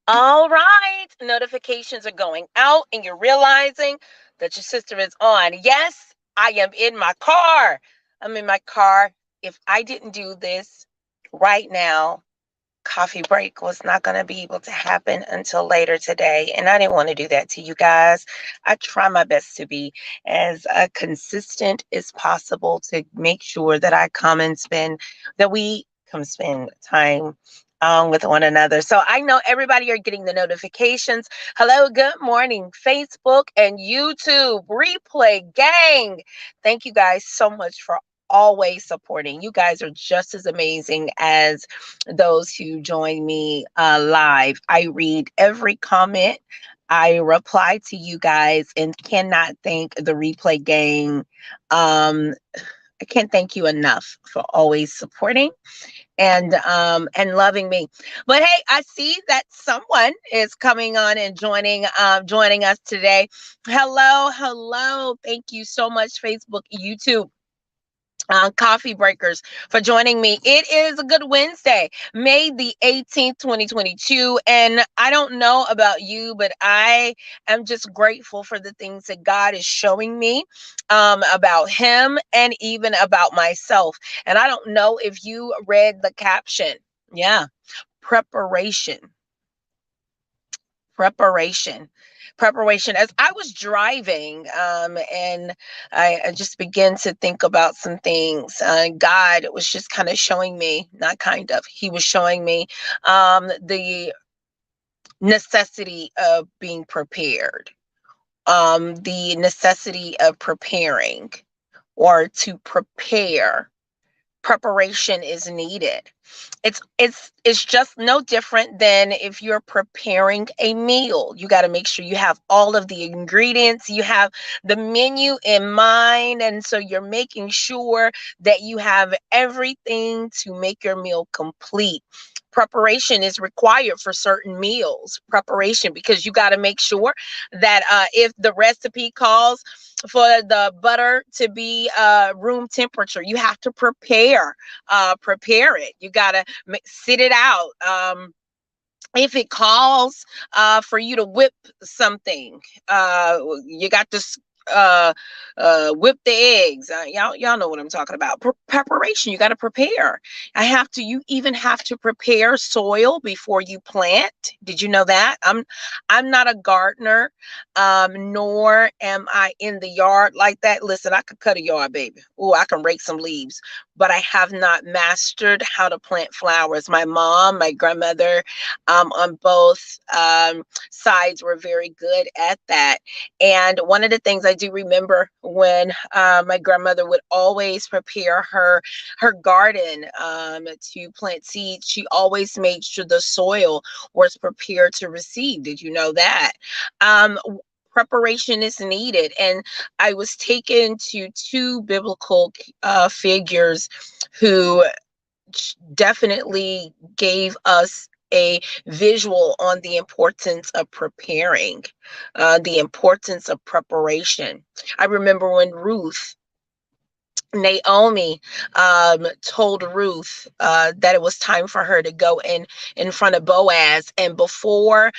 All right. Notifications are going out, and you're realizing that your sister is on. Yes, I am in my car. I'm in my car. If I didn't do this right now, coffee break was not going to be able to happen until later today. And I didn't want to do that to you guys. I try my best to be as consistent as possible to make sure that that we come spend time with one another. So I know everybody are getting the notifications. Hello, good morning, Facebook and YouTube replay gang. Thank you guys so much for always supporting. You guys are just as amazing as those who join me live. I read every comment. I reply to you guys and cannot thank the replay gang. I can't thank you enough for always supporting and loving me. But hey, I see that someone is coming on and joining us today. Hello, hello. Thank you so much, Facebook, YouTube, coffee breakers, for joining me. It is a good Wednesday, May the 18th, 2022. And I don't know about you, but I am just grateful for the things that God is showing me about Him and even about myself. And I don't know if you read the caption. Yeah, preparation, preparation, preparation. As I was driving, and I just began to think about some things. God was just kind of showing me, not kind of, He was showing me the necessity of being prepared, the necessity of preparing, or to prepare. Preparation is needed. It's just no different than if you're preparing a meal. You got to make sure you have all of the ingredients, you have the menu in mind, and so you're making sure that you have everything to make your meal complete. Preparation is required for certain meals. Preparation, because you got to make sure that if the recipe calls for the butter to be room temperature, you have to prepare it. You got to sit it out. If it calls for you to whip something, you got to uh whip the eggs. Y'all know what I'm talking about. Preparation, you got to prepare. You even have to prepare soil before you plant. Did you know that? I'm not a gardener, nor am I in the yard like that. Listen, I could cut a yard, baby. Oh, I can rake some leaves, but I have not mastered how to plant flowers. My mom, my grandmother, on both sides were very good at that. And one of the things I do remember, when my grandmother would always prepare her garden to plant seeds, she always made sure the soil was prepared to receive. Did you know that? Um, Preparation is needed. And I was taken to two biblical figures who definitely gave us a visual on the importance of preparing, the importance of preparation. I remember when Naomi told Ruth that it was time for her to go in front of Boaz, and before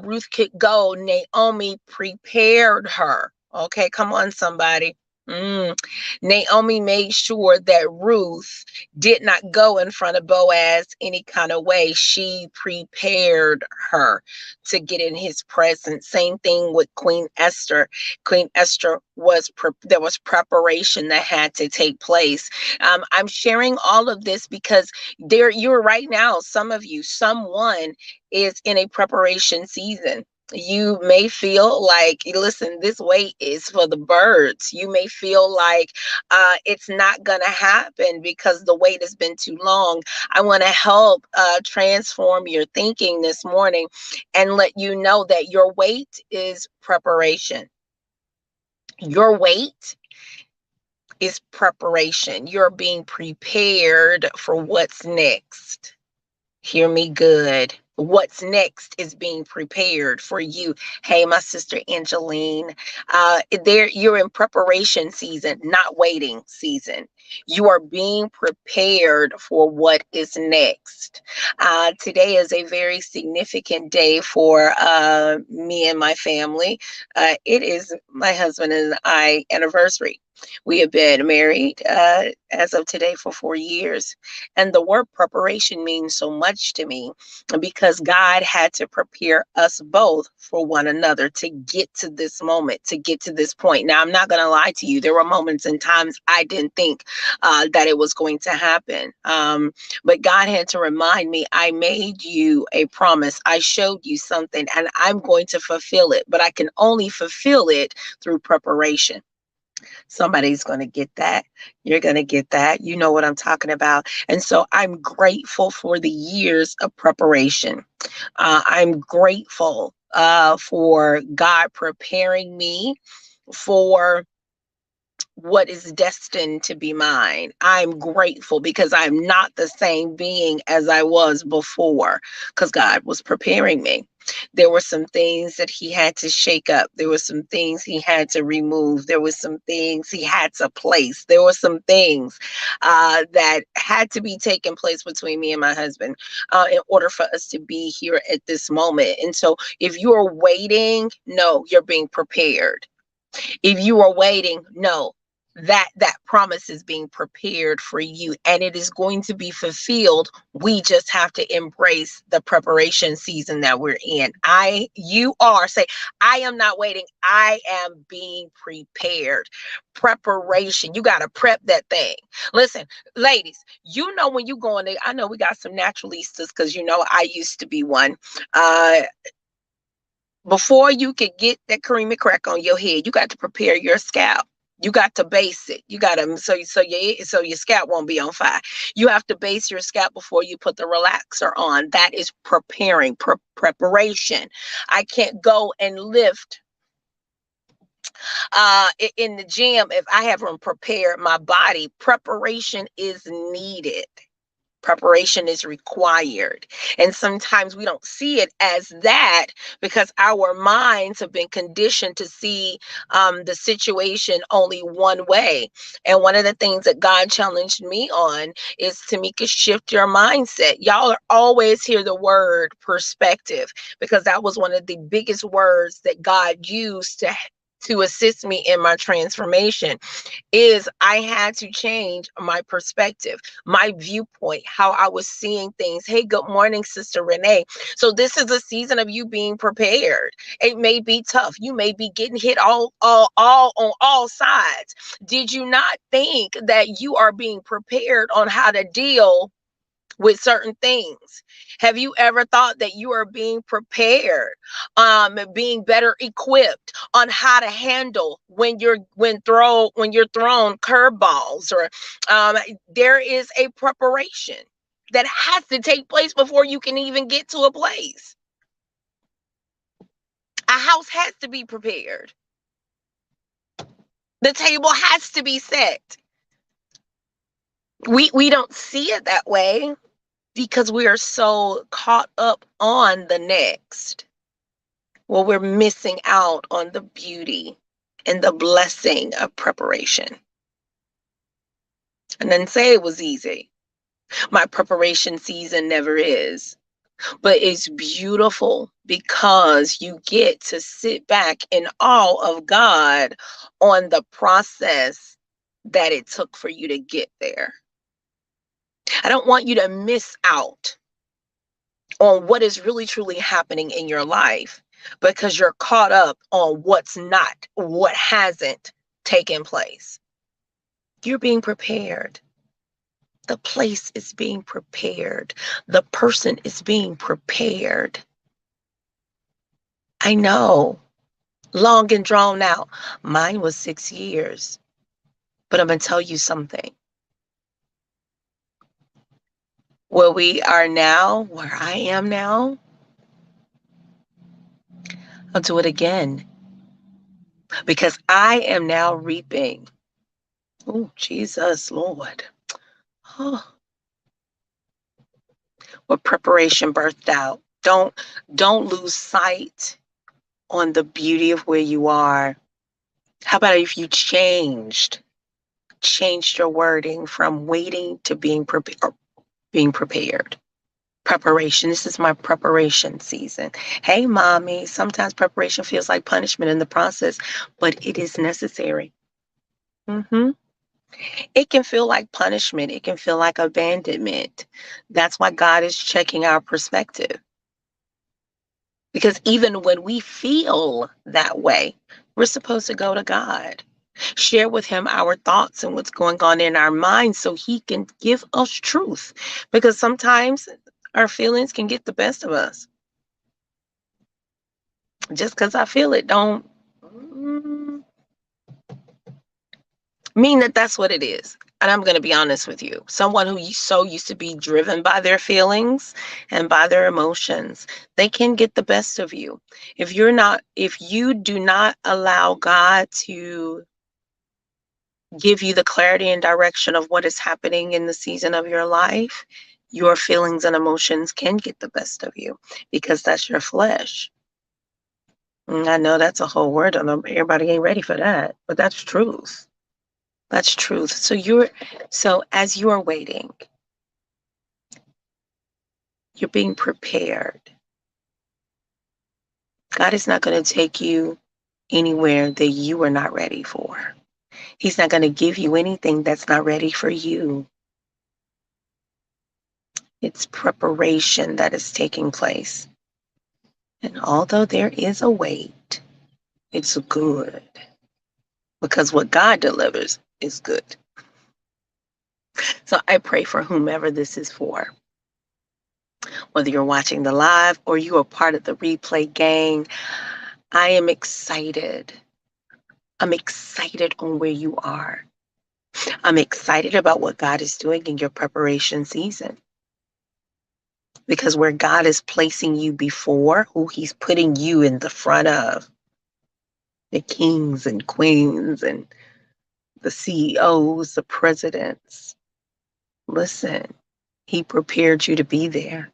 Ruth could go, Naomi prepared her. Okay, come on, somebody. Mm. Naomi made sure that Ruth did not go in front of Boaz any kind of way. She prepared her to get in his presence. Same thing with Queen Esther. Queen Esther there was preparation that had to take place. I'm sharing all of this because you're right now. Someone is in a preparation season. You may feel like, listen, this wait is for the birds. You may feel like it's not going to happen because the wait has been too long. I want to help transform your thinking this morning and let you know that your wait is preparation. Your wait is preparation. You're being prepared for what's next. Hear me good. What's next is being prepared for you. Hey, my sister Angeline, there you're in preparation season, not waiting season. You are being prepared for what is next. Today is a very significant day for me and my family. It is my husband and I anniversary. We have been married as of today for 4 years. And the word preparation means so much to me because God had to prepare us both for one another to get to this moment, to get to this point. Now, I'm not going to lie to you. There were moments and times I didn't think that it was going to happen. But God had to remind me, I made you a promise. I showed you something and I'm going to fulfill it, but I can only fulfill it through preparation. Somebody's going to get that. You're going to get that. You know what I'm talking about. And so I'm grateful for the years of preparation. I'm grateful for God preparing me for what is destined to be mine. I'm grateful because I'm not the same being as I was before because God was preparing me. There were some things that he had to shake up. There were some things he had to remove. There were some things he had to place. There were some things that had to be taking place between me and my husband in order for us to be here at this moment. And so if you are waiting, no, you're being prepared. If you are waiting, no, that promise is being prepared for you and it is going to be fulfilled. We just have to embrace the preparation season that we're in. You are say, I am not waiting. I am being prepared. Preparation. You got to prep that thing. Listen, ladies, you know, when you go in there, I know we got some naturalistas because, you know, I used to be one. Uh, Before you could get that creamy crack on your head, you got to prepare your scalp. You got to base it. You got to so your scalp won't be on fire. You have to base your scalp before you put the relaxer on. That is preparation. I can't go and lift in the gym if I haven't prepared my body. Preparation is needed. Preparation is required. And sometimes we don't see it as that because our minds have been conditioned to see the situation only one way. And one of the things that God challenged me on is, Tamika, shift your mindset. Y'all are always hear the word perspective because that was one of the biggest words that God used to assist me in my transformation. Is I had to change my perspective, my viewpoint, how I was seeing things. Hey, good morning, Sister Renee. So this is a season of you being prepared. It may be tough. You may be getting hit all on all sides. Did you not think that you are being prepared on how to deal with certain things? Have you ever thought that you are being prepared, being better equipped on how to handle when you're thrown curveballs? Or there is a preparation that has to take place before you can even get to a place. A house has to be prepared. The table has to be set. We don't see it that way because we are so caught up on the next. Well, we're missing out on the beauty and the blessing of preparation. And then say it was easy. My preparation season never is. But it's beautiful because you get to sit back in awe of God on the process that it took for you to get there. I don't want you to miss out on what is really truly happening in your life because you're caught up on what hasn't taken place. You're being prepared. The place is being prepared. The person is being prepared. I know, long and drawn out. Mine was 6 years. But I'm going to tell you something. Where we are now, where I am now, I'll do it again. Because I am now reaping. Oh, Jesus, Lord. Oh. what preparation birthed out. Don't lose sight on the beauty of where you are. How about if you changed your wording from waiting to being prepared? Preparation. This is my preparation season. Hey, mommy, sometimes preparation feels like punishment in the process, but it is necessary. It can feel like punishment. It can feel like abandonment. That's why God is checking our perspective. Because even when we feel that way, we're supposed to go to God, share with him our thoughts and what's going on in our minds so he can give us truth. Because sometimes our feelings can get the best of us. Just because I feel it don't mean that that's what it is. And I'm going to be honest with you. Someone who so used to be driven by their feelings and by their emotions, they can get the best of you. If you do not allow God to give you the clarity and direction of what is happening in the season of your life, your feelings and emotions can get the best of you because that's your flesh. And I know that's a whole word. I know everybody ain't ready for that, but that's truth. That's truth. So as you are waiting, you're being prepared. God is not going to take you anywhere that you are not ready for. He's not going to give you anything that's not ready for you. It's preparation that is taking place. And although there is a wait, it's good. Because what God delivers is good. So I pray for whomever this is for. Whether you're watching the live or you are part of the replay gang, I am excited. I'm excited on where you are. I'm excited about what God is doing in your preparation season. Because where God is placing you before, who he's putting you in the front of, the kings and queens and the CEOs, the presidents, listen, he prepared you to be there.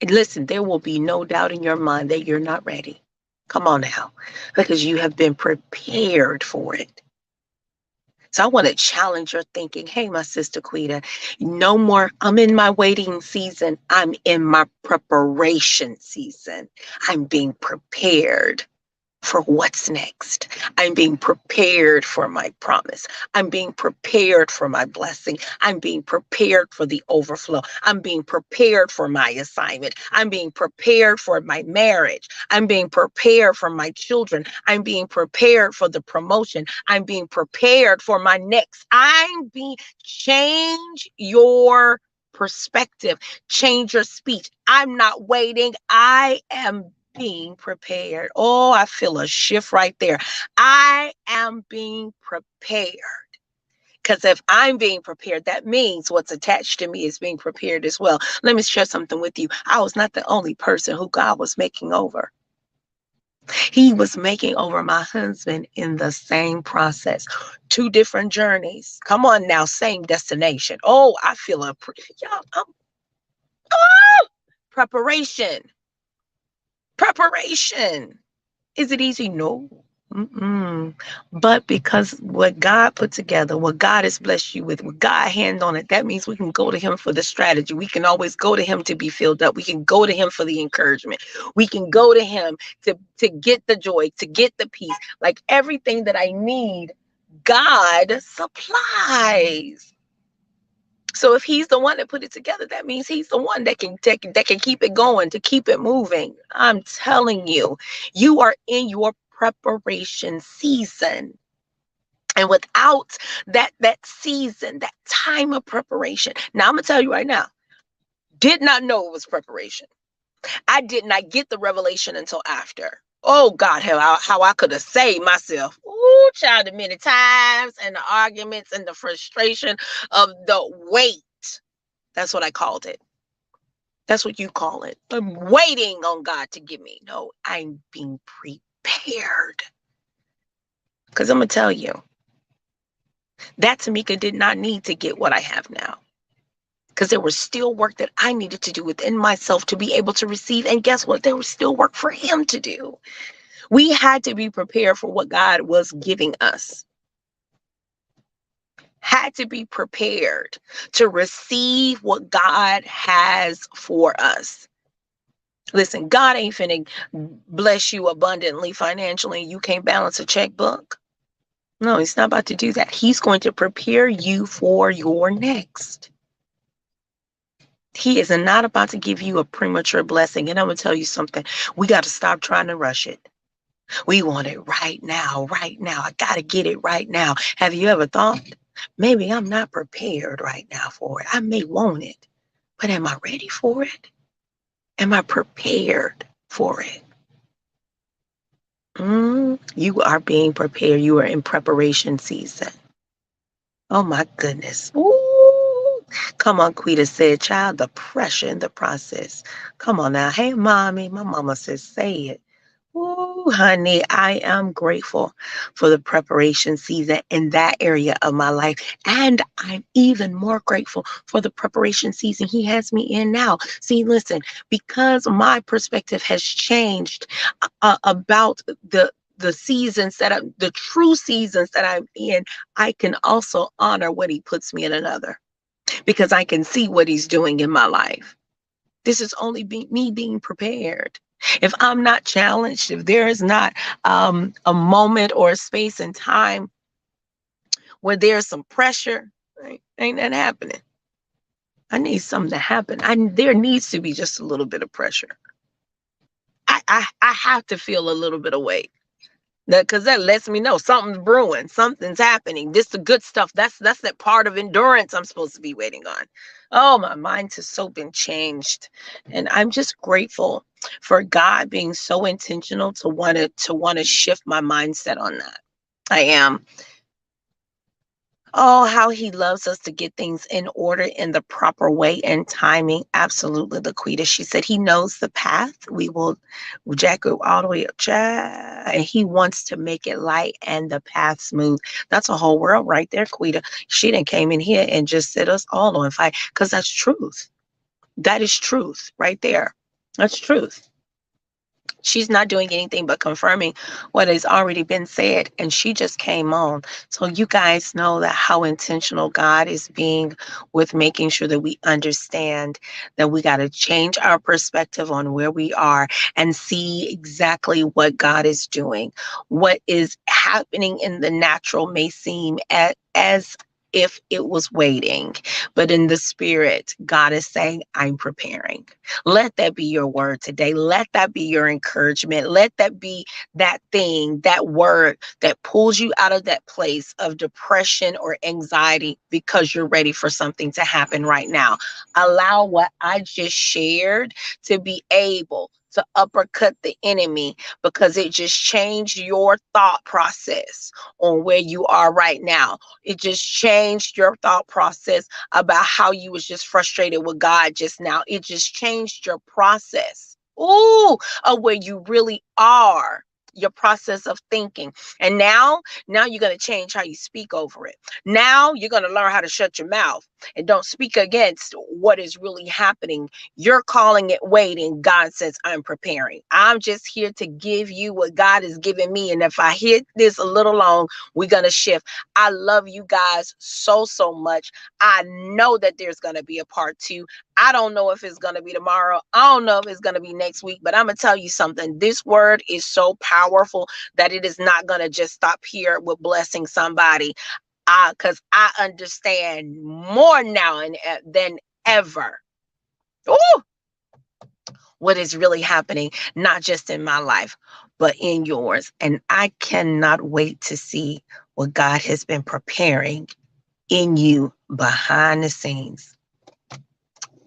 Listen, there will be no doubt in your mind that you're not ready. Come on now, because you have been prepared for it. So I want to challenge your thinking. Hey, my sister Quita, no more, I'm in my waiting season. I'm in my preparation season. I'm being prepared for what's next. I'm being prepared for my promise. I'm being prepared for my blessing. I'm being prepared for the overflow. I'm being prepared for my assignment. I'm being prepared for my marriage. I'm being prepared for my children. I'm being prepared for the promotion. I'm being prepared for my next. Change your perspective, change your speech. I'm not waiting. I am being prepared. Oh, I feel a shift right there. I am being prepared. Because if I'm being prepared, that means what's attached to me is being prepared as well. Let me share something with you. I was not the only person who God was making over. He was making over my husband in the same process. 2 different journeys. Come on now, same destination. Oh, I feel preparation. Preparation. Is it easy? No. But because what God put together, what God has blessed you with God hand on it, that means we can go to him for the strategy. We can always go to him to be filled up. We can go to him for the encouragement. We can go to him to get the joy, to get the peace. Like everything that I need, God supplies. So if he's the one that put it together, that means he's the one that can keep it going, to keep it moving. I'm telling you, you are in your preparation season. And without that season, that time of preparation. Now I'm gonna tell you right now, did not know it was preparation. I did not get the revelation until after. Oh God, how I could have saved myself. Ooh, child, the many times and the arguments and the frustration of the wait. That's what I called it. That's what you call it. I'm waiting on God to give me. No, I'm being prepared. Because I'm going to tell you, that Tamika did not need to get what I have now. because there was still work that I needed to do within myself to be able to receive. And guess what? There was still work for him to do. We had to be prepared for what God was giving us. Had to be prepared to receive what God has for us. Listen, God ain't finna bless you abundantly financially and you can't balance a checkbook. No, he's not about to do that. He's going to prepare you for your next. He is not about to give you a premature blessing. And I'm going to tell you something. We got to stop trying to rush it. We want it right now, right now. I got to get it right now. Have you ever thought, maybe I'm not prepared right now for it? I may want it, but am I ready for it? Am I prepared for it? You are being prepared. You are in preparation season. Oh my goodness. Ooh. Come on, Quita said, child, the pressure in the process. Come on now. Hey, mommy. My mama says, say it. Ooh, honey, I am grateful for the preparation season in that area of my life. And I'm even more grateful for the preparation season he has me in now. See, listen, because my perspective has changed about the seasons the true seasons that I'm in, I can also honor what he puts me in another because I can see what he's doing in my life. This is only me being prepared. If I'm not challenged, if there is not a moment or a space in time where there's some pressure, right, ain't that happening. I need something to happen. There needs to be just a little bit of pressure. I have to feel a little bit of weight. Because that lets me know something's brewing, something's happening. This is the good stuff. That's that part of endurance I'm supposed to be waiting on. Oh, my mind has so been changed. And I'm just grateful for God being so intentional to want to shift my mindset on that. I am. Oh, how he loves us to get things in order in the proper way and timing. Absolutely, Laquita. She said he knows the path. We will jack it all the way up. And he wants to make it light and the path smooth. That's a whole world right there, Quita. She didn't came in here and just set us all on fire because that's truth. That is truth right there. That's truth. She's not doing anything but confirming what has already been said, and she just came on. So you guys know that how intentional God is being with making sure that we understand that we got to change our perspective on where we are and see exactly what God is doing. What is happening in the natural may seem as if it was waiting, but in the spirit, God is saying, I'm preparing. Let that be your word today. Let that be your encouragement. Let that be that thing, that word that pulls you out of that place of depression or anxiety because you're ready for something to happen right now. Allow what I just shared to be able to uppercut the enemy because it just changed your thought process on where you are right now. It just changed your thought process about how you was just frustrated with God just now. It just changed your process. Ooh, of where you really are, your process of thinking. And now you're going to change how you speak over it. Now you're going to learn how to shut your mouth and don't speak against what is really happening. You're calling it waiting. God says, I'm preparing. I'm just here to give you what God has given me. And if I hit this a little long, we're going to shift. I love you guys so much. I know that there's going to be a part 2. I don't know if it's going to be tomorrow. I don't know if it's going to be next week, but I'm going to tell you something. This word is so powerful that it is not going to just stop here with blessing somebody. Because I understand more now than ever. Ooh, what is really happening, not just in my life, but in yours. And I cannot wait to see what God has been preparing in you behind the scenes.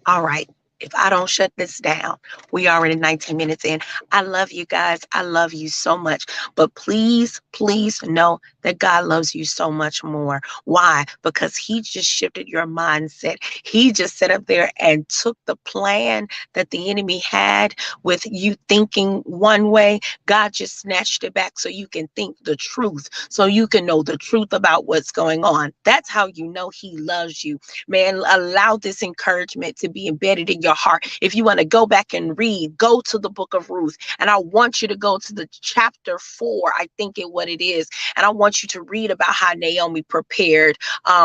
All right. If I don't shut this down, we already 19 minutes in. I love you guys. I love you so much. But please, please know that God loves you so much more. Why? Because he just shifted your mindset. He just sat up there and took the plan that the enemy had with you thinking one way. God just snatched it back so you can think the truth, so you can know the truth about what's going on. That's how you know he loves you. Man, allow this encouragement to be embedded in your heart. If you want to go back and read, go to the book of Ruth. And I want you to go to the chapter 4, I think what it is. And I want you to read about how Naomi prepared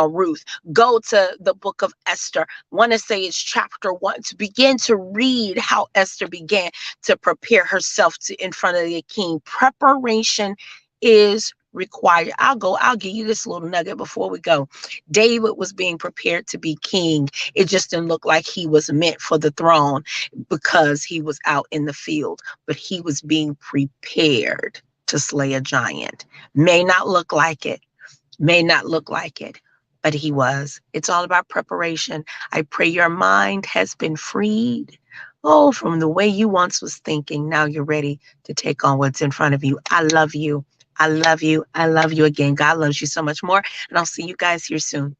Ruth. Go to the book of Esther. Want to say it's chapter 1, to begin to read how Esther began to prepare herself in front of the king. Preparation is required. I'll give you this little nugget before we go. David was being prepared to be king. It just didn't look like he was meant for the throne because he was out in the field, but he was being prepared to slay a giant. May not look like it, may not look like it, but he was. It's all about preparation. I pray your mind has been freed. Oh, from the way you once was thinking. Now you're ready to take on what's in front of you. I love you. I love you. I love you again. God loves you so much more. And I'll see you guys here soon.